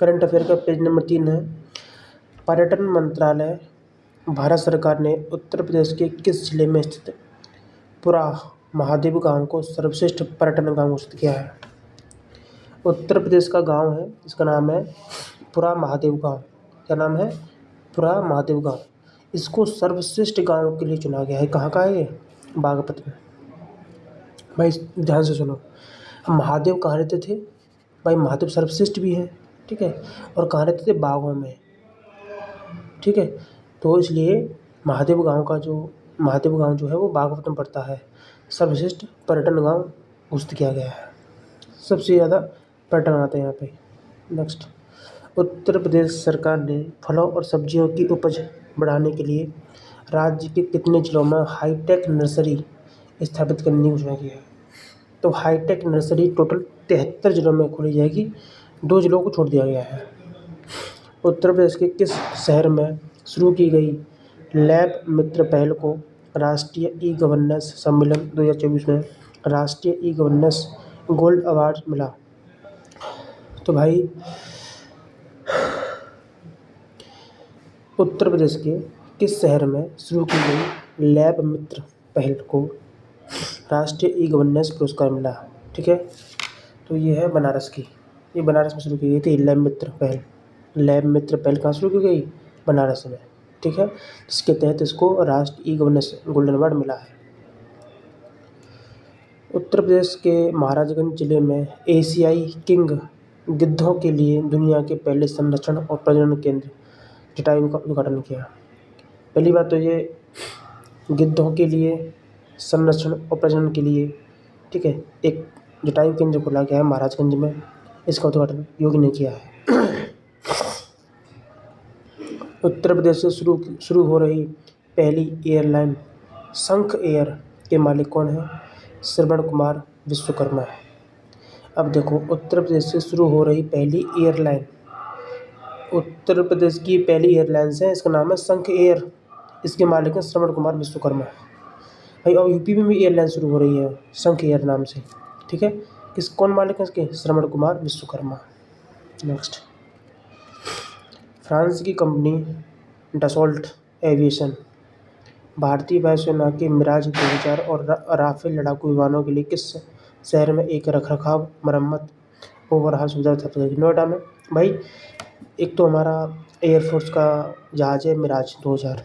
Current affair का page number 3 है। पर्यटन मंत्रालय भारत सरकार ने उत्तर प्रदेश के किस जिले में स्थित पुरा महादेव गांव को सर्वश्रेष्ठ पर्यटन गांव घोषित किया है? उत्तर प्रदेश का गांव है, इसका नाम है पुरा महादेव गांव। क्या नाम है? पुरा महादेव गांव। इसको सर्वश्रेष्ठ गांव के लिए चुना गया है। कहाँ का है ये? बागपत में। भाई ध्यान से सुनो, महादेव कहाँ रहते थे? भाई महादेव सर्वश्रेष्ठ भी है, ठीक है, और कहाँ रहते थे? बागों में, ठीक है। तो इसलिए महादेव गांव जो है वो बागपत में पड़ता है। सर्वश्रेष्ठ पर्यटन गांव घोषित किया गया है। सबसे ज़्यादा पर्यटन आते हैं यहाँ पे। नेक्स्ट, उत्तर प्रदेश सरकार ने फलों और सब्जियों की उपज बढ़ाने के लिए राज्य के कितने जिलों में हाईटेक नर्सरी स्थापित करने की घोषणा की है? तो हाईटेक नर्सरी टोटल 73 जिलों में खोली जाएगी, 2 जिलों को छोड़ दिया गया है। उत्तर प्रदेश के किस शहर में शुरू की गई लैब मित्र पहल को राष्ट्रीय ई गवर्नेंस सम्मेलन 2024 में राष्ट्रीय ई गवर्नेंस गोल्ड अवार्ड मिला? तो भाई उत्तर प्रदेश के किस शहर में शुरू की गई लैब मित्र पहल को राष्ट्रीय ई गवर्नेंस पुरस्कार मिला? ठीक है, तो ये है बनारस की। ये बनारस में शुरू की गई थी लैब मित्र पहल। लैब मित्र पहल कहाँ शुरू की गई? बनारस में, ठीक है, जिसके तहत इसको राष्ट्रीय ई गवर्नेंस गोल्डन अवार्ड मिला है। उत्तर प्रदेश के महाराजगंज जिले में एशियाई किंग गिद्धों के लिए दुनिया के पहले संरक्षण और प्रजनन केंद्र जटायु का उद्घाटन किया। पहली बात तो ये गिद्धों के लिए संरक्षण और प्रजनन के लिए, ठीक है, एक जटायु केंद्र खोला गया है महाराजगंज में। इसका उद्घाटन योगी ने किया है। उत्तर प्रदेश से शुरू हो रही पहली एयरलाइन शंख एयर के मालिक कौन है? श्रवण कुमार विश्वकर्मा है। अब देखो, उत्तर प्रदेश से शुरू हो रही पहली एयरलाइन, उत्तर प्रदेश की पहली एयरलाइंस है, इसका नाम है शंख एयर। इसके मालिक हैं श्रवण कुमार विश्वकर्मा भाई। और यूपी में भी एयरलाइन शुरू हो रही है शंख एयर नाम से, ठीक है। कौन मालिक है इसके? श्रवण कुमार विश्वकर्मा। नेक्स्ट, फ्रांस की कंपनी डसॉल्ट एविएशन भारतीय वायुसेना के मिराज 2000 और राफेल लड़ाकू विमानों के लिए किस शहर में एक रखरखाव, मरम्मत, ओवरहाल सुविधा स्थापित करेगी? नोएडा में। भाई एक तो हमारा एयरफोर्स का जहाज है मिराज 2000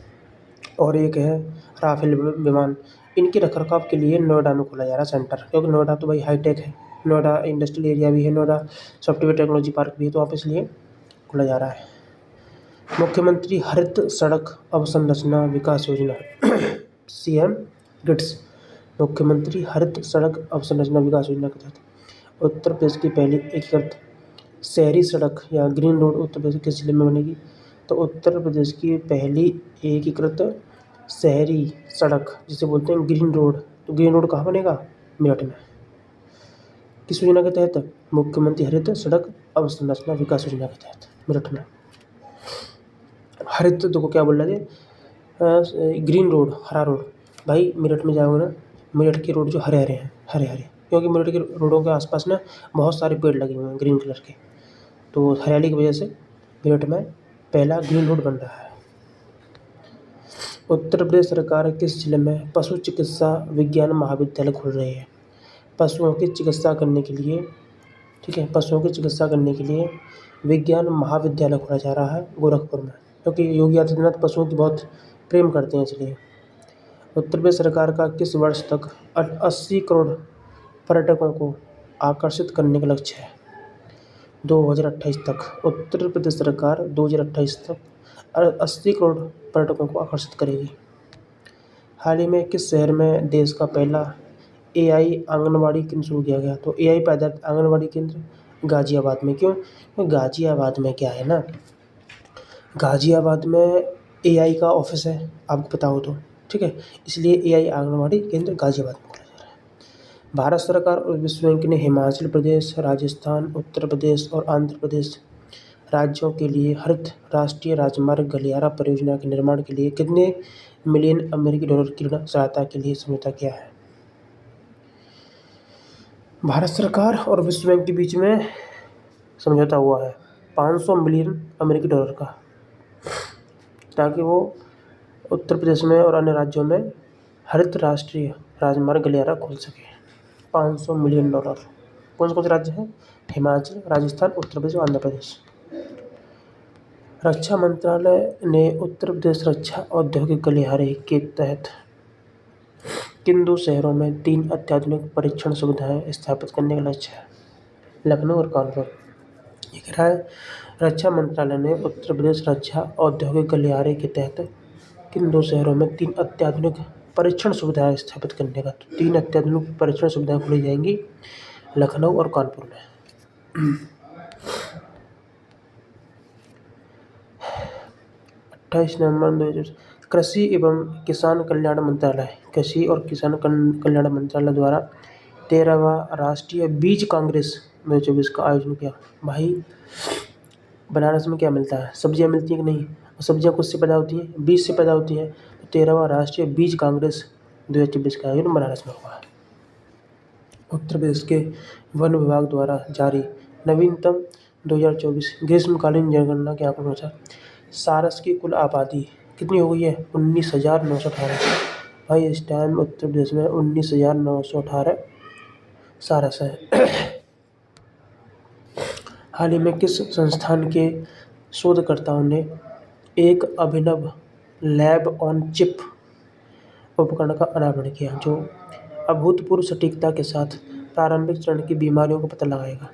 और एक है राफेल विमान। इनके रखरखाव के लिए नोएडा में खोला जा रहा है सेंटर, क्योंकि नोएडा तो भाई हाईटेक है। नोएडा इंडस्ट्रियल एरिया भी है, नोएडा सॉफ्टवेयर टेक्नोलॉजी पार्क भी है, तो वहाँ पे इसलिए खोला जा रहा है। मुख्यमंत्री हरित सड़क अवसंरचना विकास योजना CM GITS, मुख्यमंत्री हरित सड़क अवसंरचना विकास योजना के तहत उत्तर प्रदेश की पहली एकीकृत शहरी सड़क या ग्रीन रोड उत्तर प्रदेश किस जिले में बनेगी? तो उत्तर प्रदेश की पहली एकीकृत शहरी सड़क जिसे बोलते हैं ग्रीन रोड, तो ग्रीन रोड कहाँ बनेगा? मेरठ में। किस योजना के तहत? मुख्यमंत्री हरित सड़क अवसंरचना विकास योजना के तहत, मेरठ में। हरित देखो क्या बोल रहे थे, ग्रीन रोड, हरा रोड। भाई मेरठ में जाओगे ना, मेरठ के रोड जो हरे हरे हैं, हरे हरे, क्योंकि मेरठ के रोडों के आसपास ना बहुत सारे पेड़ लगे हुए हैं ग्रीन कलर के, तो हरियाली की वजह से मेरठ में पहला ग्रीन रोड बन रहा है। उत्तर प्रदेश सरकार किस जिले में पशु चिकित्सा विज्ञान महाविद्यालय खोल रही है? पशुओं की चिकित्सा करने के लिए, ठीक है, पशुओं की चिकित्सा करने के लिए विज्ञान महाविद्यालय खोला जा रहा है गोरखपुर में, क्योंकि योगी आदित्यनाथ पशुओं की बहुत प्रेम करते हैं इसलिए। उत्तर प्रदेश सरकार का किस वर्ष तक 80 करोड़ पर्यटकों को आकर्षित करने का लक्ष्य है? 2028 तक। उत्तर प्रदेश सरकार 2028 तक 80 करोड़ पर्यटकों को आकर्षित करेगी। हाल ही में किस शहर में देश का पहला AI आंगनबाड़ी केंद्र शुरू किया गया? तो AI आधारित आंगनबाड़ी केंद्र गाजियाबाद में। क्यों? गाजियाबाद में क्या है ना, गाजियाबाद में AI का ऑफिस है, आपको पता हो तो, ठीक है, इसलिए AI आंगनबाड़ी केंद्र गाजियाबाद में खोला जा रहा है। भारत सरकार और विश्व बैंक ने हिमाचल प्रदेश, राजस्थान, उत्तर प्रदेश और आंध्र प्रदेश राज्यों के लिए हरित राष्ट्रीय राजमार्ग गलियारा परियोजना के निर्माण के लिए कितने मिलियन अमेरिकी डॉलर की ऋण सहायता के लिए समझौता किया है? भारत सरकार और विश्व बैंक के बीच में समझौता हुआ है 500 मिलियन अमेरिकी डॉलर का, ताकि वो उत्तर प्रदेश में और अन्य राज्यों में हरित राष्ट्रीय राजमार्ग गलियारा खोल सके। 500 मिलियन डॉलर। कौन कौन से राज्य हैं? हिमाचल, राजस्थान, उत्तर प्रदेश और आंध्र प्रदेश। रक्षा मंत्रालय ने उत्तर प्रदेश रक्षा औद्योगिक गलियारे के तहत किन 2 शहरों में 3 अत्याधुनिक परीक्षण सुविधाएं स्थापित करने का लक्ष्य है? लखनऊ और कानपुर। ये कह रहा है, रक्षा मंत्रालय ने उत्तर प्रदेश रक्षा औद्योगिक गलियारे के तहत किन 2 शहरों में 3 अत्याधुनिक परीक्षण सुविधाएं स्थापित करने का, तो 3 अत्याधुनिक परीक्षण सुविधाएं खोली जाएंगी लखनऊ और कानपुर में। 28 नवंबर 2020। कृषि एवं किसान कल्याण मंत्रालय, कृषि और किसान कल्याण मंत्रालय द्वारा 13वां राष्ट्रीय बीज कांग्रेस 2024 का आयोजन किया। भाई, बनारस में क्या मिलता है? सब्जियां मिलती हैं कि नहीं? और सब्जियां कुछ से पैदा होती हैं, बीज से पैदा होती हैं। तो 13वां राष्ट्रीय बीज कांग्रेस 2024 का आयोजन बनारस में हुआ है। उत्तर प्रदेश के वन विभाग द्वारा जारी नवीनतम 2024 ग्रीष्मकालीन जनगणना के आंकड़ों अनुसार सारस की कुल आबादी कितनी हो गई है? 19,918। भाई, इस टाइम उत्तर प्रदेश में 19,918 सारस है। हाल ही में किस संस्थान के शोधकर्ताओं ने एक अभिनव लैब ऑन चिप उपकरण का अनावरण किया, जो अभूतपूर्व सटीकता के साथ प्रारंभिक चरण की बीमारियों का पता लगाएगा?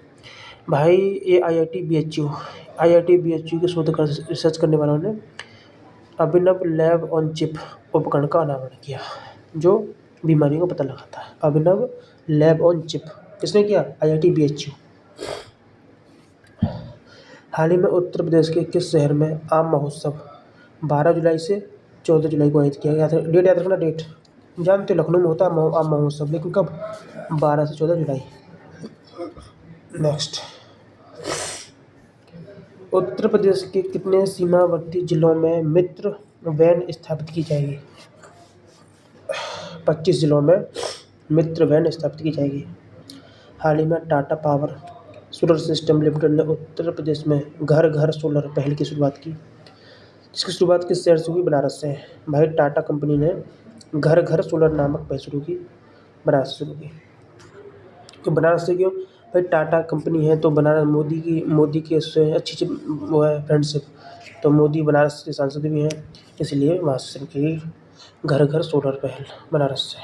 भाई, ये IIT BHU के शोधकर्ता रिसर्च करने वालों ने अभिनव लैब ऑन चिप उपकरण का अनावरण किया, जो बीमारियों का पता लगाता है। अभिनव लैब ऑन चिप किसने किया? IIT BHU। हाल ही में उत्तर प्रदेश के किस शहर में आम महोत्सव 12 जुलाई से 14 जुलाई को आयोजित किया गया था? डेट याद रखना, डेट। जानते हो लखनऊ में होता है आम महोत्सव, लेकिन कब? 12 से 14 जुलाई। नेक्स्ट, उत्तर प्रदेश के कितने सीमावर्ती जिलों में मित्र वैन स्थापित की जाएगी? 25 जिलों में मित्र वैन स्थापित की जाएगी। हाल ही में Tata power solar system limited ने उत्तर प्रदेश में घर घर सोलर पहल की शुरुआत की, जिसकी शुरुआत किस शहर से हुई? बनारस से। भाई, टाटा कंपनी ने घर घर सोलर नामक पहल शुरू की, बनारस से शुरू की। तो बनारस से क्यों? भाई, टाटा कंपनी है तो बनारस मोदी की उससे अच्छी वो है फ्रेंडशिप, तो मोदी बनारस के सांसद भी हैं, इसलिए वहाँ से शुरू की घर घर सोलर पहल बनारस से।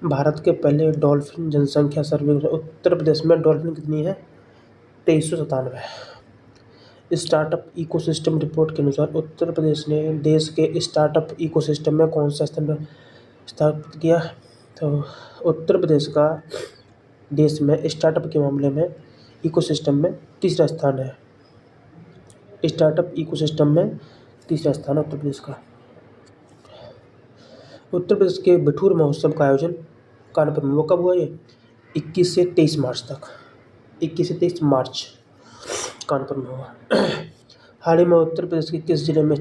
भारत के पहले डॉल्फिन जनसंख्या सर्वे उत्तर प्रदेश में डॉल्फिन कितनी है? 2397। स्टार्टअप इकोसिस्टम रिपोर्ट के अनुसार उत्तर प्रदेश ने देश के स्टार्टअप इकोसिस्टम में कौन सा स्थान स्थापित किया? तो उत्तर प्रदेश का देश में स्टार्टअप के मामले में इकोसिस्टम में तीसरा स्थान है। स्टार्टअप इकोसिस्टम में तीसरा स्थान है उत्तर प्रदेश का। उत्तर प्रदेश के बिठूर महोत्सव का आयोजन कानपुर में, वो कब हुआ? ये 21 से 23 मार्च तक, 21 से 23 मार्च कानपुर में हुआ। हाल ही में उत्तर प्रदेश के किस जिले में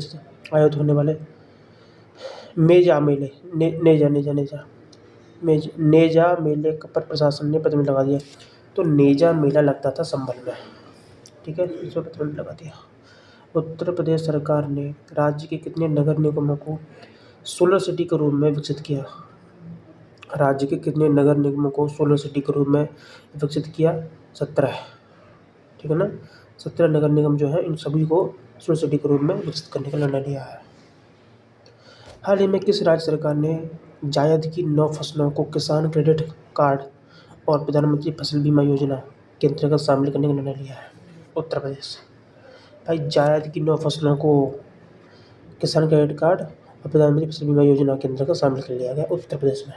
आयोजित होने वाले नेजा मेले पर प्रशासन ने प्रतिबंध लगा दिया? तो नेजा मेला लगता था संभल में, ठीक है, इस पर प्रतिबंध लगा दिया। उत्तर प्रदेश सरकार ने राज्य के कितने नगर निगमों को सोलर सिटी के रूप में विकसित किया? राज्य के कितने नगर निगमों को सोलर सिटी के रूप में विकसित किया? 17, ठीक है ना। 17 नगर निगम जो है, इन सभी को सोलर सिटी के रूप में विकसित करने का निर्णय लिया है। हाल ही में किस राज्य सरकार ने जायद की 9 फसलों को किसान क्रेडिट कार्ड और प्रधानमंत्री फसल बीमा योजना के अंतर्गत शामिल करने का निर्णय लिया है? उत्तर प्रदेश। भाई, जायद की 9 फसलों को किसान क्रेडिट कार्ड और प्रधानमंत्री फसल बीमा योजना के अंतर्गत शामिल कर लिया गया उत्तर प्रदेश में।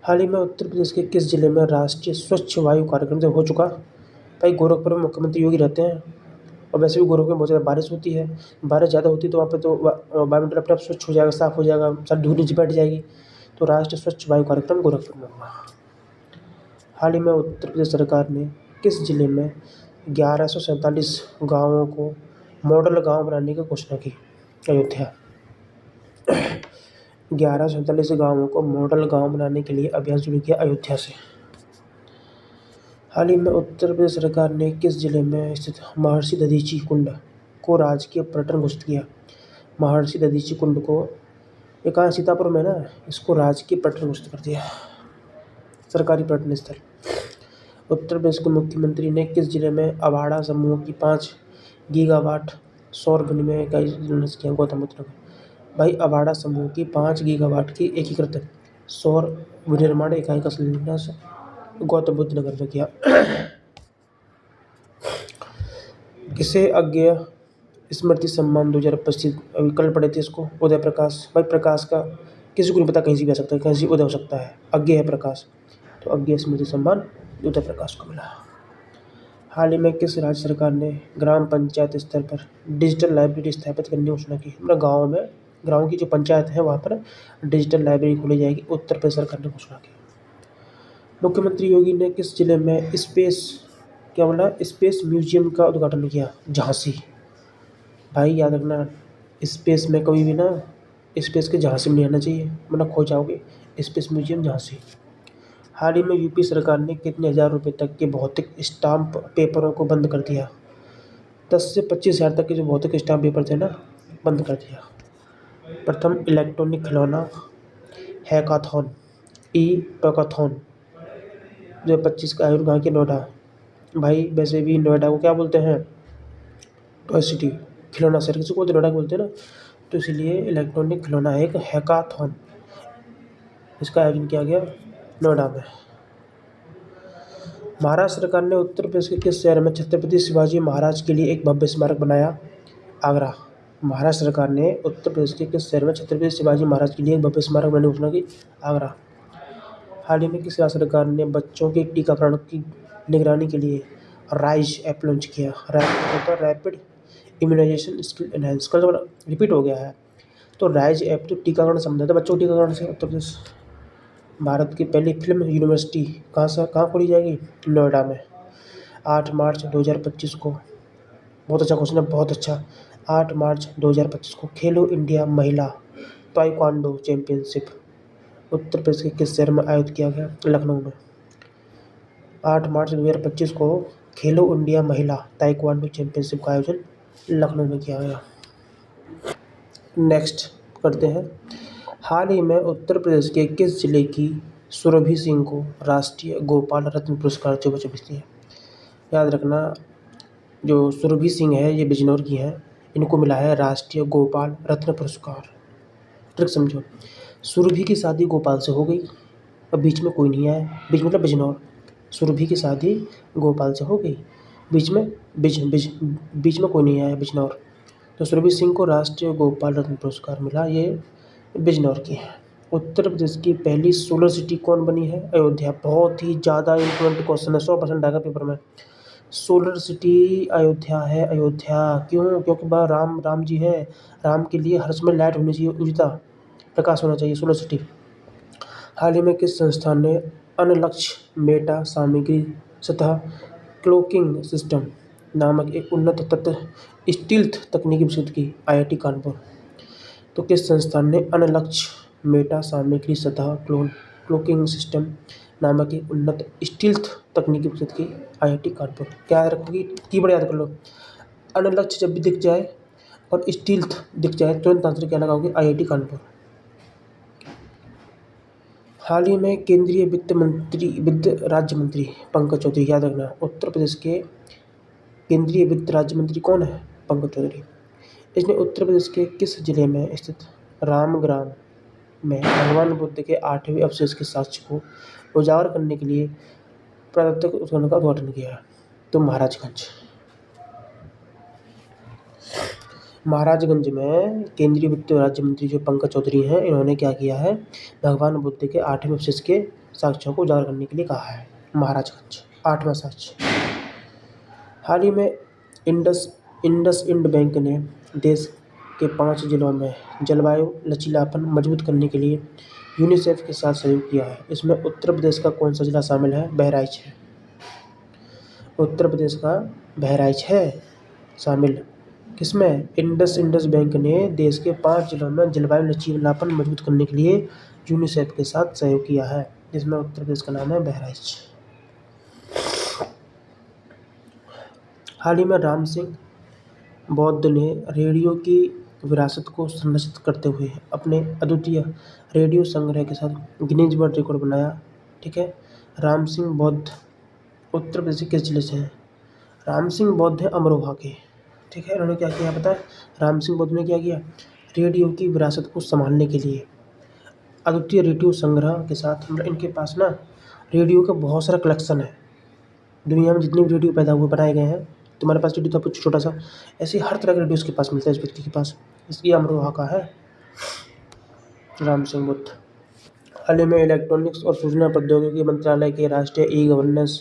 हाल ही में उत्तर प्रदेश के किस जिले में राष्ट्रीय स्वच्छ वायु कार्यक्रम हो चुका? भाई, गोरखपुर में मुख्यमंत्री योगी रहते हैं, और वैसे भी गोरखपुर में बहुत ज़्यादा बारिश होती है। बारिश ज़्यादा होती है तो वहाँ पे तो वायुमंडल अपने आप स्वच्छ हो जाएगा, साफ़ हो जाएगा, सारी धूल नीचे बैठ जाएगी। तो राष्ट्रीय स्वच्छ वायु कार्यक्रम गोरखपुर में हुआ। हाल ही में उत्तर प्रदेश सरकार ने किस जिले में 1147 गाँवों को मॉडल गाँव बनाने की घोषणा की? अयोध्या। 1147 गाँवों को मॉडल गाँव बनाने के लिए अभियान शुरू किया अयोध्या से। हाल ही में उत्तर प्रदेश सरकार ने किस जिले में स्थित महर्षि दधीची कुंड को राजकीय पर्यटन घोषित किया? महर्षि दधीची कुंड को ये कहाँ सीतापुर में ना, इसको राजकीय पर्यटन घोषित कर दिया, सरकारी पर्यटन स्थल। उत्तर प्रदेश के मुख्यमंत्री ने किस जिले में अवाड़ा समूह की 5 गीगावाट सौर विनिमय इकाई शिलान्यास किया? गौतम बुद्ध नगर। भाई अवाड़ा समूह की 5 गीगावाट की एकीकृत सौर विनिर्माण इकाई का शिलान्यास गौतम बुद्ध नगर में किया। किसे अज्ञेय स्मृति सम्मान 2025 अभी कल पढ़े थे इसको, उदय प्रकाश। भाई प्रकाश का किसी को नहीं पता, कहीं से भी आ सकता है, कहीं से उदय हो सकता है, अज्ञेय है प्रकाश, तो अज्ञेय स्मृति सम्मान उदय प्रकाश को मिला। हाल ही में किस राज्य सरकार ने ग्राम पंचायत स्तर पर डिजिटल लाइब्रेरी स्थापित करने की घोषणा की? मतलब गाँव की जो पंचायत है वहाँ पर डिजिटल लाइब्रेरी खोली जाएगी, उत्तर प्रदेश सरकार ने घोषणा की। मुख्यमंत्री योगी ने किस जिले में स्पेस म्यूजियम का उद्घाटन किया? झांसी। भाई याद रखना, स्पेस में कभी भी ना स्पेस के झांसी में नहीं आना चाहिए, मतलब खो जाओगे। Space museum Jhansi. हाल ही में यूपी सरकार ने कितने हज़ार रुपये तक के भौतिक स्टाम्प पेपरों को बंद कर दिया? 10 से 25 हज़ार तक के जो भौतिक स्टाम्प पेपर थे ना, बंद कर दिया। प्रथम इलेक्ट्रॉनिक खिलौना हैकाथॉन टॉकाथॉन 2025 का आयोजन कहाँ के? नोएडा। भाई वैसे भी नोएडा को क्या बोलते हैं? टॉय सिटी, खिलौना शहर किसी को नोएडा बोलते हैं ना, तो इसलिए इलेक्ट्रॉनिक खिलौना एक हैकाथॉन, इसका आयोजन किया गया नोएडा में। महाराष्ट्र सरकार ने उत्तर प्रदेश के किस शहर में छत्रपति शिवाजी महाराज के लिए एक भव्य स्मारक बनाया? आगरा। महाराष्ट्र सरकार ने उत्तर प्रदेश के किस शहर में छत्रपति शिवाजी महाराज के लिए एक भव्य स्मारक बनाने की घोषणा की? आगरा। हाल ही में किस राज्य सरकार ने बच्चों के टीकाकरण की निगरानी के लिए राइज ऐप लॉन्च किया? रैपिड इम्यूनाइजेशन स्किल एनहेंस, कल रिपीट हो गया है। तो राइज ऐप तो टीकाकरण संबंधित है, बच्चों के टीकाकरण से। उत्तर प्रदेश। भारत की पहली फिल्म यूनिवर्सिटी कहाँ खोली जाएगी? नोएडा में। 8 मार्च 2025 को, बहुत अच्छा क्वेश्चन है, बहुत अच्छा। 8 मार्च 2025 को खेलो इंडिया महिला ताइक्वांडो चैंपियनशिप उत्तर प्रदेश के किस शहर में आयोजित किया गया? लखनऊ में। 8 मार्च 2025 को खेलो इंडिया महिला ताइक्वांडो चैंपियनशिप का आयोजन लखनऊ में किया गया। नेक्स्ट करते हैं। हाल ही में उत्तर प्रदेश के किस जिले की सुरभि सिंह को राष्ट्रीय गोपाल रत्न पुरस्कार 2025 दिया? याद रखना, जो सुरभि सिंह है ये बिजनौर की हैं, इनको मिला है राष्ट्रीय गोपाल रत्न पुरस्कार। ट्रिक समझो, सुरभि की शादी गोपाल से हो गई, अब बीच में कोई नहीं आया, बीच मतलब बिजनौर। सुरभि की शादी गोपाल से हो गई, बीच में बीच में कोई नहीं आया, बिजनौर। तो सुरभि सिंह को राष्ट्रीय गोपाल रत्न पुरस्कार मिला, ये बिजनौर की है। उत्तर प्रदेश की पहली सोलर सिटी कौन बनी है? अयोध्या। बहुत ही ज़्यादा इम्पोर्टेंट क्वेश्चन है, 100% आएगा पेपर में। सोलर सिटी अयोध्या है। अयोध्या क्यों? क्योंकि वह राम जी है, राम के लिए हर समय लाइट होनी चाहिए, उजिता प्रकाश होना चाहिए, सोलर सिटी। हाल ही में किस संस्थान ने अनलक्ष्य मेटा सामग्री सतह क्लोकिंग सिस्टम नामक एक उन्नत तत्व स्टील्थ तकनीक विकसित की? IIT कानपुर। तो किस संस्थान ने अनलक्ष्य मेटा सामग्री सतह क्लोकिंग सिस्टम नामक एक उन्नत स्टील्थ तकनीक विकसित की? IIT कानपुर। क्या याद रखोगी? कीवर्ड याद कर लो। अनलक्ष्य जब भी दिख जाए और स्टील्थ दिख जाए तुरंत आंसर क्या लगाओगे? IIT कानपुर। हाल ही में केंद्रीय वित्त राज्य मंत्री पंकज चौधरी, याद रखना, उत्तर प्रदेश के केंद्रीय वित्त राज्य मंत्री कौन है? पंकज चौधरी। इसने उत्तर प्रदेश के किस जिले में स्थित रामग्राम में भगवान बुद्ध के 8वें अवशेष के साक्ष्य को उजागर करने के लिए पुरातत्व उत्खनन का उद्घाटन किया है? तो महाराजगंज में केंद्रीय वित्त राज्य मंत्री जो पंकज चौधरी हैं, इन्होंने क्या किया है? भगवान बुद्ध के 8वें अवशेष के साक्ष्यों को उजागर करने के लिए कहा है। महाराजगंज 8वां साक्ष्य। हाल ही में इंडसइंड बैंक ने देश के 5 जिलों में जलवायु लचीलापन मजबूत करने के लिए यूनिसेफ के साथ सहयोग किया है। इसमें उत्तर प्रदेश का कौन सा जिला शामिल है? बहराइच है। उत्तर प्रदेश का बहराइच है शामिल। किसमें? इंडस बैंक ने देश के 5 जिलों में जलवायु लचीलापन मजबूत करने के लिए यूनिसेफ के साथ सहयोग किया है, जिसमें उत्तर प्रदेश का नाम है बहराइच। हाल ही में राम सिंह बौद्ध ने रेडियो की विरासत को संरक्षित करते हुए अपने अद्वितीय रेडियो संग्रह के साथ गिनीज वर्ल्ड रिकॉर्ड बनाया। ठीक है, राम सिंह बौद्ध उत्तर प्रदेश के किस जिले से हैं? राम सिंह बौद्ध है अमरोहा के। ठीक है, उन्होंने क्या किया पता है? राम सिंह बौद्ध ने क्या किया? रेडियो की विरासत को संभालने के लिए अद्वितीय रेडियो संग्रह के साथ, मतलब इनके पास ना रेडियो का बहुत सारा कलेक्शन है। दुनिया में जितने भी रेडियो पैदा हुए बनाए गए हैं, तुम्हारे पास रेडियो था कुछ छोटा सा, ऐसे हर तरह का रेडियो इसके पास मिलता है, इस व्यक्ति के पास। इसलिए अमरोहा का है राम सिंह बुद्ध। हाल ही में इलेक्ट्रॉनिक्स और सूचना प्रौद्योगिकी मंत्रालय के राष्ट्रीय ई गवर्नेंस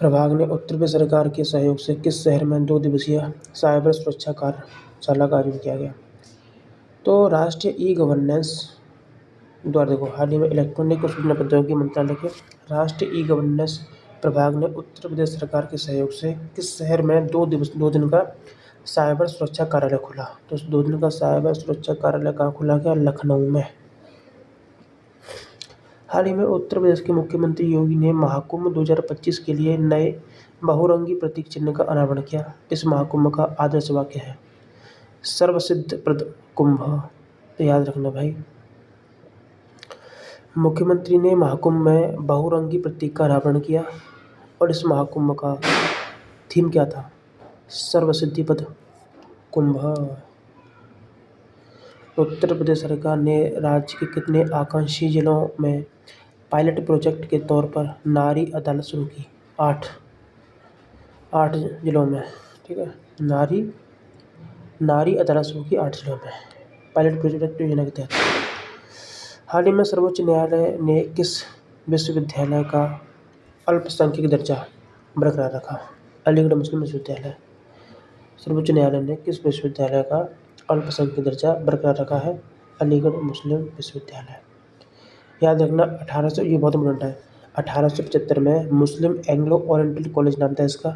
प्रभाग ने उत्तर प्रदेश सरकार के सहयोग से किस शहर में 2 दिवसीय साइबर सुरक्षा कार्यशाला का आयोजन किया गया? तो राष्ट्रीय ई गवर्नेंस द्वारा देखो, हाल ही में इलेक्ट्रॉनिक और सूचना प्रौद्योगिकी मंत्रालय के राष्ट्रीय ई गवर्नेंस प्रभाग ने उत्तर प्रदेश सरकार के सहयोग से किस शहर में 2 दिन का साइबर सुरक्षा कार्यालय खोला? तो 2 दिन का साइबर सुरक्षा कार्यालय कहाँ खोला गया? लखनऊ में। हाल ही में उत्तर प्रदेश के मुख्यमंत्री योगी ने महाकुंभ 2025 के लिए नए बहुरंगी प्रतीक चिन्ह का अनावरण किया। इस महाकुंभ का आदर्श वाक्य है सर्वसिद्ध प्रद कुंभ। तो याद रखना भाई, मुख्यमंत्री ने महाकुंभ में बहुरंगी प्रतीक का अनावरण किया और इस महाकुंभ का थीम क्या था? सर्वसिद्धि पद कुंभ। उत्तर प्रदेश सरकार ने राज्य के कितने आकांक्षी जिलों में पायलट प्रोजेक्ट के तौर पर नारी अदालत शुरू की? 8 जिलों में। ठीक है, नारी अदालत शुरू की 8 जिलों में पायलट प्रोजेक्ट योजना के तहत। हाल ही में सर्वोच्च न्यायालय ने किस विश्वविद्यालय का अल्पसंख्यक दर्जा बरकरार रखा? अलीगढ़ मुस्लिम विश्वविद्यालय। सर्वोच्च न्यायालय ने किस विश्वविद्यालय का अल्पसंख्यक दर्जा बरकरार रखा है? अलीगढ़ मुस्लिम विश्वविद्यालय। याद रखना, 1800, ये बहुत इंपॉर्टेंट है, 1875 में मुस्लिम एंग्लो ओरिएंटल कॉलेज नाम था इसका,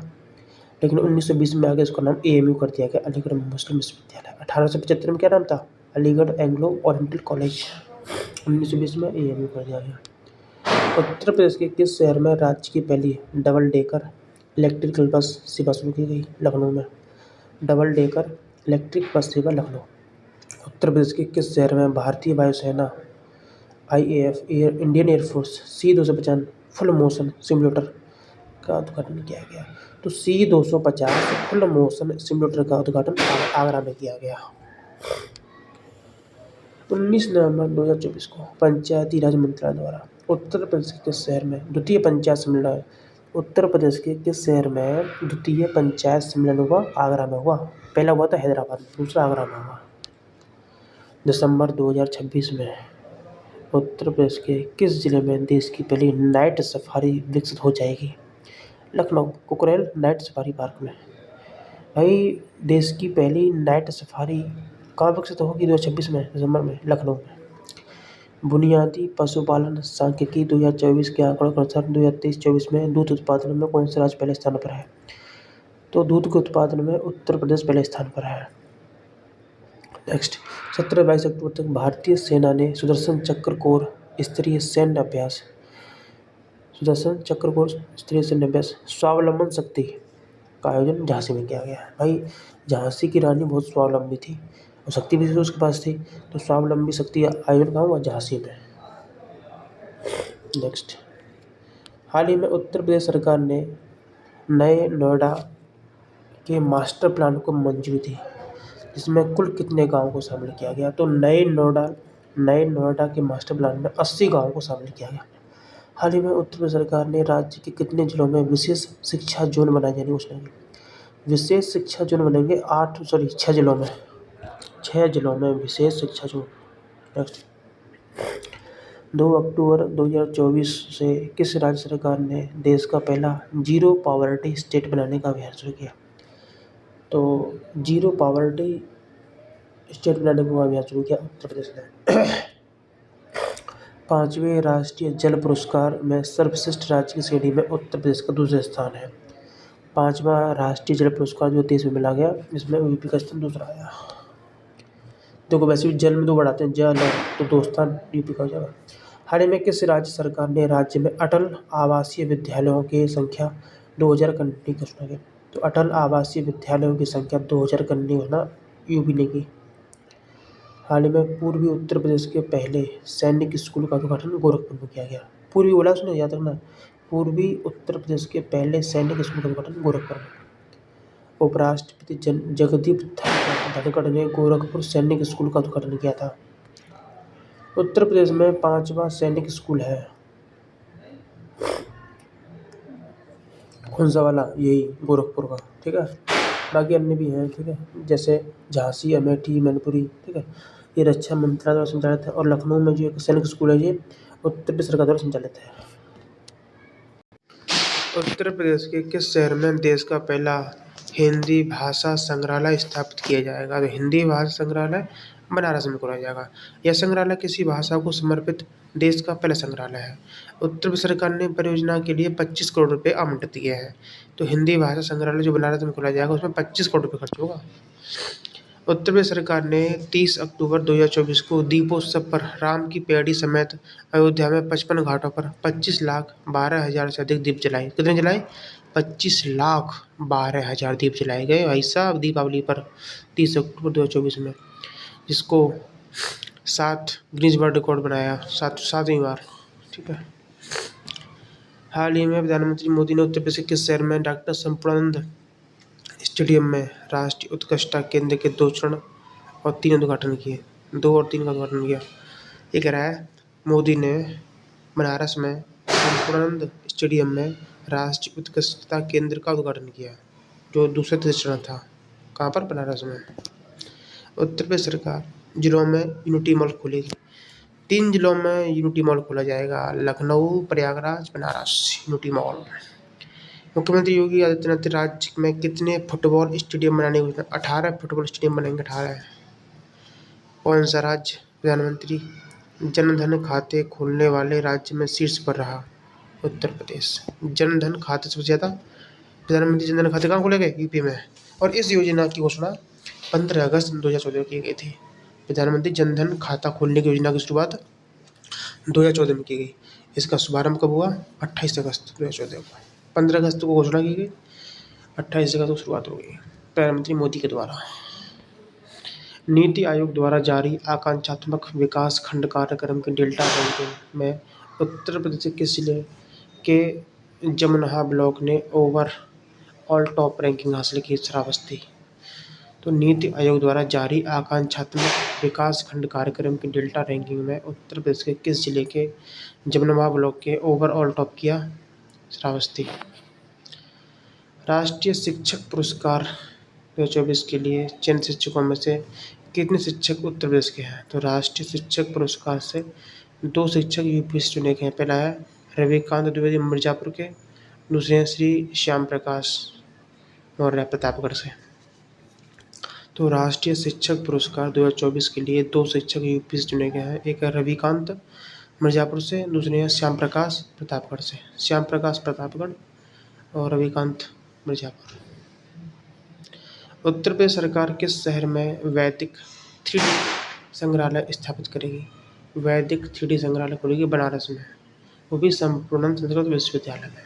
लेकिन 1920 में आगे इसका नाम AMU कर दिया गया, अलीगढ़ मुस्लिम विश्वविद्यालय। 1875 में क्या नाम था? Aligarh Anglo oriental college. 1920 में AMU कर दिया गया। उत्तर प्रदेश के किस शहर में राज्य की पहली डबल डेकर इलेक्ट्रिकल बस सेवा शुरू की गई? लखनऊ में। डबल डेकर इलेक्ट्रिक बस सेवा लखनऊ। उत्तर प्रदेश के किस शहर में भारतीय वायुसेना IAF Indian air force C-250 full motion simulator का उद्घाटन किया गया? तो C-250 फुल मोशन सिमुलेटर का उद्घाटन आगरा में किया गया। 19 नवंबर 2024 को पंचायती राज मंत्रालय द्वारा उत्तर प्रदेश के किस शहर में द्वितीय पंचायत सम्मेलन? उत्तर प्रदेश के किस शहर में द्वितीय पंचायत सम्मेलन हुआ? आगरा में हुआ। पहला हुआ था हैदराबाद में, दूसरा आगरा में हुआ। दिसंबर 2026 में उत्तर प्रदेश के किस जिले में देश की पहली नाइट सफारी विकसित हो जाएगी? Lucknow Kukrail night safari park में। भाई, देश की पहली नाइट सफारी कहाँ विकसित होगी? 2026 में दिसंबर में लखनऊ में। बुनियादी पशुपालन सांख्यिकी 2024 के आंकड़ों के अनुसार 2023-24 में दूध उत्पादन में कौन सा राज्य पहले स्थान पर है? तो दूध के उत्पादन में उत्तर प्रदेश पहले स्थान पर है। नेक्स्ट, 17-22 अक्टूबर तक भारतीय सेना ने सुदर्शन चक्र कोर स्तरीय सैन्य अभ्यास स्वावलंबन शक्ति का आयोजन झांसी में किया गया। भाई, झांसी की रानी बहुत स्वावलंबी थी और शक्ति भी उसके पास थी, तो स्वावलंबी शक्ति आयोजन कहाँ हुआ? झांसी में। नेक्स्ट, हाल ही में उत्तर प्रदेश सरकार ने नए नोएडा के मास्टर प्लान को मंजूरी दी, जिसमें कुल कितने गाँव को शामिल किया गया? तो नए नोएडा के मास्टर प्लान में 80 गाँव को शामिल किया गया। हाल ही में उत्तर प्रदेश सरकार ने राज्य के कितने जिलों में विशेष शिक्षा जोन बनाए जाने की घोषणा की? विशेष शिक्षा जोन बनेंगे 6 जिलों में। 6 जिलों में विशेष शिक्षा जोन। नेक्स्ट, 2 अक्टूबर 2024 से किस राज्य सरकार ने देश का पहला जीरो पॉवर्टी स्टेट बनाने का अभियान शुरू किया? तो जीरो पॉवर्टी स्टेट बनाने का अभियान शुरू किया उत्तर प्रदेश ने। 5वें राष्ट्रीय जल पुरस्कार में सर्वश्रेष्ठ राज्य की श्रेणी में उत्तर प्रदेश का दूसरा स्थान है। 5वां राष्ट्रीय जल पुरस्कार जो देश में मिला गया, इसमें यूपी का स्थान दूसरा आया। देखो, वैसे भी जल में 2 बढ़ाते हैं, जल है, तो 2 स्थान यूपी का हो जाएगा। हाल ही में किस राज्य सरकार ने राज्य में अटल आवासीय विद्यालयों की संख्या 2000 करने की घोषणा की? तो अटल आवासीय विद्यालयों की संख्या 2000 करनी होना यूपी ने की। हाल ही में पूर्वी उत्तर प्रदेश के पहले सैनिक स्कूल का उद्घाटन गोरखपुर में किया गया। पूर्वी बोला उसने, याद रखना, पूर्वी उत्तर प्रदेश के पहले सैनिक स्कूल का उद्घाटन गोरखपुर में। उपराष्ट्रपति जगदीप धनखड़ ने गोरखपुर सैनिक स्कूल का उद्घाटन किया था। उत्तर प्रदेश में 5वां सैनिक स्कूल है। कौन सा वाला? यही गोरखपुर का, ठीक है। बाकी अन्य भी हैं, ठीक है, जैसे झांसी, अमेठी, मैनपुरी, ठीक है, ये रक्षा मंत्रालय द्वारा संचालित है। और लखनऊ में जो एक सैनिक स्कूल है ये उत्तर प्रदेश सरकार द्वारा संचालित है। उत्तर प्रदेश के किस शहर में देश का पहला हिंदी भाषा संग्रहालय स्थापित किया जाएगा? तो हिंदी भाषा संग्रहालय बनारस में खोला जाएगा। यह संग्रहालय किसी भाषा को समर्पित देश का पहला संग्रहालय है। उत्तर प्रदेश सरकार ने परियोजना के लिए 25 करोड़ रुपए आवंटित किए हैं। तो हिंदी भाषा संग्रहालय जो बनारस में खोला जाएगा उसमें 25 करोड़ रुपये खर्च होगा। उत्तर प्रदेश सरकार ने 30 अक्टूबर 2024 को दीपोत्सव पर राम की पैड़ी समेत अयोध्या में 55 घाटों पर 25,12,000 से अधिक दीप जलाए। कितने जलाए? 25,12,000 दीप जलाए गए भाई साहब दीपावली पर 30 अक्टूबर 2024 में, जिसको 7 गिनीज वर्ल्ड रिकॉर्ड बनाया, 7वीं बार, ठीक है। हाल ही में प्रधानमंत्री मोदी ने उत्तर प्रदेश के किस शहर में डॉक्टर संपूर्णानंद स्टेडियम में राष्ट्रीय उत्कृष्टता केंद्र के 2 चरण और 3 उद्घाटन किए? 2 और 3 का उद्घाटन किया। ये कह रहा है मोदी ने बनारस में संपूर्णानंद स्टेडियम में राष्ट्रीय उत्कृष्टता केंद्र का उद्घाटन किया, जो दूसरा चरण था। कहाँ पर? बनारस में। उत्तर प्रदेश सरकार जिलों में यूनिटी मॉल खोलेगी। 3 जिलों में यूनिटी मॉल खोला जाएगा, लखनऊ, प्रयागराज, बनारस, यूनिटी मॉल। मुख्यमंत्री योगी आदित्यनाथ राज्य में कितने फुटबॉल स्टेडियम बनाने की घोषणा? 18 फुटबॉल स्टेडियम बनेंगे, 18। कौन सा राज्य प्रधानमंत्री जनधन खाते खोलने वाले राज्य में शीर्ष पर रहा? उत्तर प्रदेश। जनधन खाते सबसे ज़्यादा प्रधानमंत्री जनधन खाते कहाँ खोले गए? यूपी में। और इस योजना की घोषणा 15 अगस्त 2014 की गई थी। प्रधानमंत्री जनधन खाता खोलने की योजना की शुरुआत 2014 में की गई। इसका शुभारंभ कब हुआ? 28 अगस्त 2014 को। 15 अगस्त को घोषणा की गई, 28 अगस्त को शुरुआत हो गई प्रधानमंत्री मोदी के द्वारा। नीति आयोग द्वारा जारी आकांक्षात्मक विकास खंड कार्यक्रम के डेल्टा रैंकिंग में उत्तर प्रदेश के जिले के जमनहा ब्लॉक ने ओवरऑल टॉप रैंकिंग हासिल की। श्रावस्ती। तो नीति आयोग द्वारा जारी आकांक्षात्मक विकास खंड कार्यक्रम के डेल्टा रैंकिंग में उत्तर प्रदेश के किस जिले के जमनवा ब्लॉक के ओवरऑल टॉप किया? श्रावस्ती। राष्ट्रीय शिक्षक पुरस्कार 2024 के लिए चयनित शिक्षकों में से कितने शिक्षक उत्तर प्रदेश के हैं? तो राष्ट्रीय शिक्षक पुरस्कार से 2 शिक्षक यूपी से चुने गए हैं। पहला है रविकांत द्विवेदी मिर्जापुर के, दूसरे हैं श्री श्याम प्रकाश मौर्य प्रतापगढ़ से। तो राष्ट्रीय शिक्षक पुरस्कार 2024 के लिए 2 शिक्षक यूपी से चुने गए हैं। एक है रविकांत मिर्जापुर से, दूसरे हैं श्याम प्रकाश प्रतापगढ़ से। श्याम प्रकाश प्रतापगढ़ और रविकांत मिर्जापुर। उत्तर प्रदेश सरकार किस शहर में वैदिक 3D संग्रहालय स्थापित करेगी? वैदिक 3D संग्रहालय खोलेगी बनारस में, वो भी संपूर्णानंद संस्कृत विश्वविद्यालय में।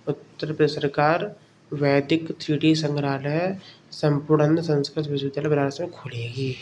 उत्तर प्रदेश सरकार वैदिक 3D संग्रहालय संपूर्णानंद संस्कृत विश्वविद्यालय बनारस में खोलेगी।